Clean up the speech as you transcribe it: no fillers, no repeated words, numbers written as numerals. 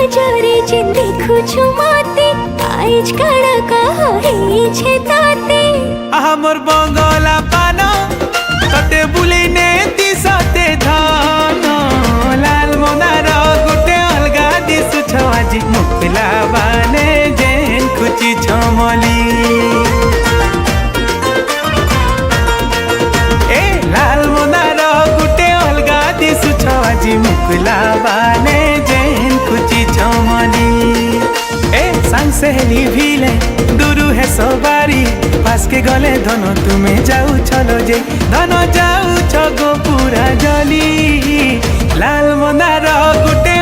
नजरे जिन देखुछु माते आइज काड़ा कहा छे ताते हमर बंगला पानो तते बुले ने दिसते धन लाल मोनार गुटे अलगा दिसु छवाजी मुखला बाने जेन खुची छमली ए लाल मोनार गुटे अलगा दिसु छवाजी मुखला बाने जेन खुची छमली ए सांग सहेली भिले दुरु है सवारी पास के गले धनो तुम्हें जाऊ चलो जे धनो जाऊ छगो पूरा जली लाल मोनार गुटे